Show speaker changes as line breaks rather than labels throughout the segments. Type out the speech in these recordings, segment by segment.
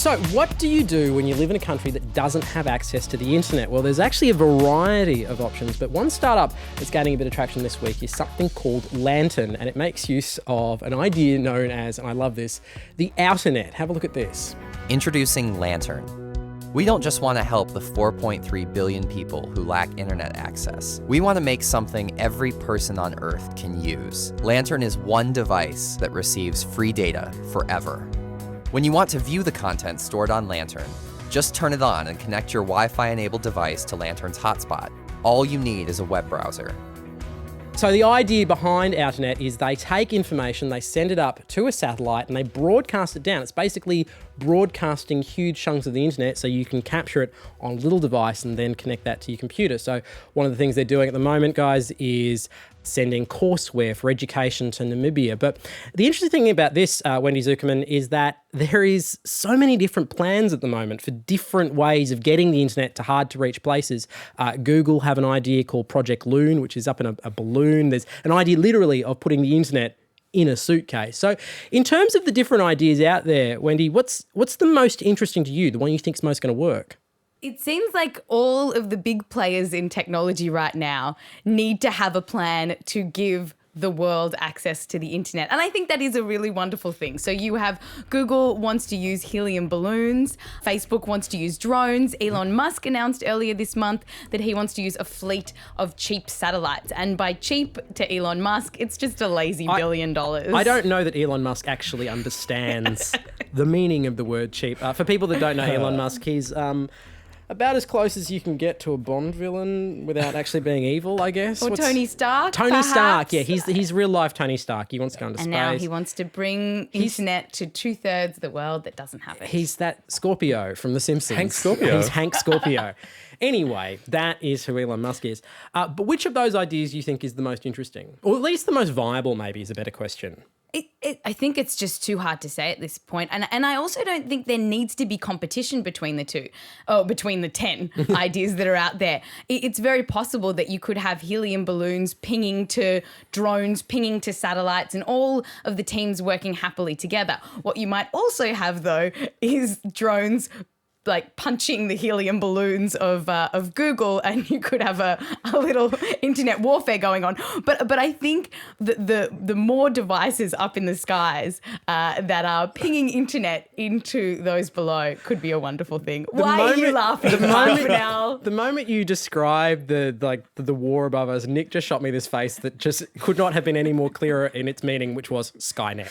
So what do you do when you live in a country that doesn't have access to the internet? Well, there's actually a variety of options, but one startup that's gaining a bit of traction this week is something called Lantern, and it makes use of an idea known as, and I love this, the Outernet. Have a look at this.
Introducing Lantern. We don't just want to help the 4.3 billion people who lack internet access. We want to make something every person on Earth can use. Lantern is one device that receives free data forever. When you want to view the content stored on Lantern, just turn it on and connect your Wi-Fi enabled device to Lantern's hotspot. All you need is a web browser.
So the idea behind Outernet is they take information, they send it up to a satellite and they broadcast it down. It's basically broadcasting huge chunks of the internet so you can capture it on a little device and then connect that to your computer. So one of the things they're doing at the moment, guys, is sending courseware for education to Namibia. But the interesting thing about this, Wendy Zuckerman, is that there is so many different plans at the moment for different ways of getting the internet to hard to reach places. Google have an idea called Project Loon, which is up in a balloon. There's an idea literally of putting the internet in a suitcase. So in terms of the different ideas out there, Wendy, what's the most interesting to you, the one you think is most going to work?
It seems like all of the big players in technology right now need to have a plan to give the world access to the internet. And I think that is a really wonderful thing. So you have Google wants to use helium balloons. Facebook wants to use drones. Elon Musk announced earlier this month that he wants to use a fleet of cheap satellites. And by cheap to Elon Musk, it's just a lazy $1 billion.
I don't know that Elon Musk actually understands the meaning of the word cheap. For people that don't know Elon Musk, he's about as close as you can get to a Bond villain without actually being evil, I guess.
Or Tony Stark,
Tony
perhaps?
Stark, yeah. He's real life Tony Stark. He wants to go into space.
And now he wants to bring internet to 2/3 of the world that doesn't have it.
He's that Scorpio from The Simpsons.
Hank Scorpio.
He's Hank Scorpio. Anyway, that is who Elon Musk is. But which of those ideas do you think is the most interesting? Or at least the most viable, maybe, is a better question.
I think it's just too hard to say at this point. And I also don't think there needs to be competition between the two, or between the 10 ideas that are out there. It's very possible that you could have helium balloons pinging to drones, pinging to satellites, and all of the teams working happily together. What you might also have, though, is drones like punching the helium balloons of Google, and you could have a little internet warfare going on. But I think the more devices up in the skies that are pinging internet into those below could be a wonderful thing. Why are you laughing?
The moment you described the war above us, Nick just shot me this face that just could not have been any more clearer in its meaning, which was Skynet.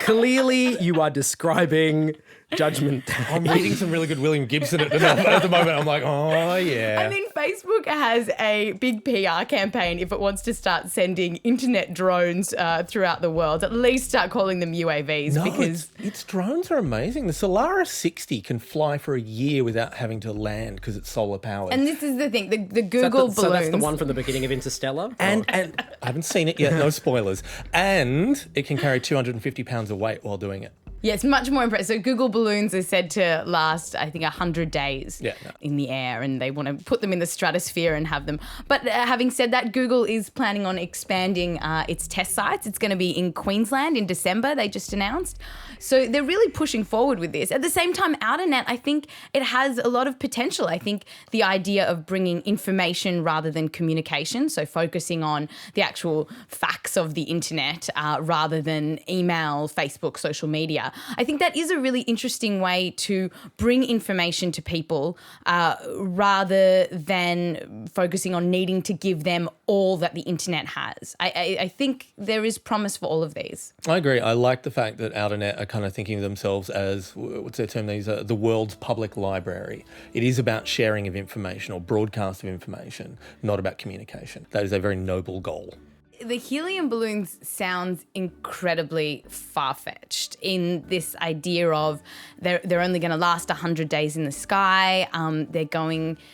Clearly, you are describing Judgment Day.
I'm reading some really good William Gibson at the moment. I'm like, oh, yeah.
I mean, Facebook has a big PR campaign if it wants to start sending internet drones throughout the world. At least start calling them UAVs.
No,
because
its drones are amazing. The Solaris 60 can fly for a year without having to land because it's solar powered.
And this is the thing, the Google balloons.
So that's the one from the beginning of Interstellar?
And I haven't seen it yet, no spoilers. And it can carry 250 pounds of weight while doing it.
Yeah, it's much more impressive. So Google balloons are said to last, I think, 100 days in the air, and they want to put them in the stratosphere and have them. But having said that, Google is planning on expanding its test sites. It's going to be in Queensland in December, they just announced. So they're really pushing forward with this. At the same time, Outernet, I think it has a lot of potential. I think the idea of bringing information rather than communication, so focusing on the actual facts of the internet rather than email, Facebook, social media, I think that is a really interesting way to bring information to people rather than focusing on needing to give them all that the internet has. I think there is promise for all of these.
I agree. I like the fact that Outernet are kind of thinking of themselves as, what's their term? These are the world's public library. It is about sharing of information or broadcast of information, not about communication. That is a very noble goal.
The helium balloons sounds incredibly far-fetched in this idea of they're only going to last 100 days in the sky.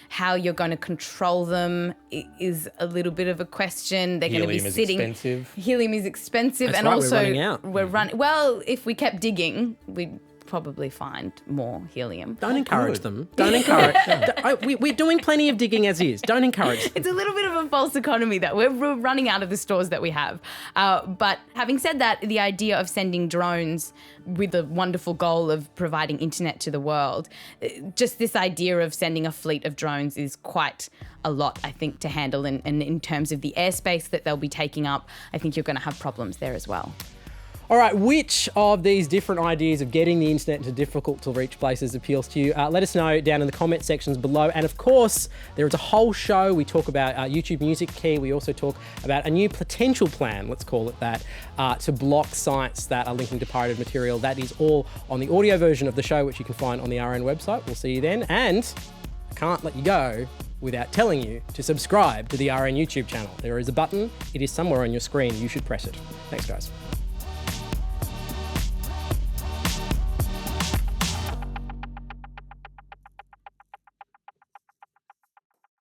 How you're going to control them is a little bit of a question. They're going to be sitting.
Helium is expensive.
Helium is expensive.
That's
and
right,
also
we're running out.
Well, if we kept digging, we'd probably find more helium.
Don't encourage them. Don't encourage. We're doing plenty of digging as is. Don't encourage them.
It's a little bit of a false economy that we're running out of the stores that we have. But having said that, the idea of sending drones with the wonderful goal of providing internet to the world, just this idea of sending a fleet of drones is quite a lot, I think, to handle. And in terms of the airspace that they'll be taking up, I think you're going to have problems there as well.
All right, which of these different ideas of getting the internet into difficult to reach places appeals to you? Let us know down in the comment sections below. And of course, there is a whole show. We talk about YouTube Music Key. We also talk about a new potential plan, let's call it that, to block sites that are linking to pirated material. That is all on the audio version of the show, which you can find on the RN website. We'll see you then. And I can't let you go without telling you to subscribe to the RN YouTube channel. There is a button. It is somewhere on your screen. You should press it. Thanks, guys.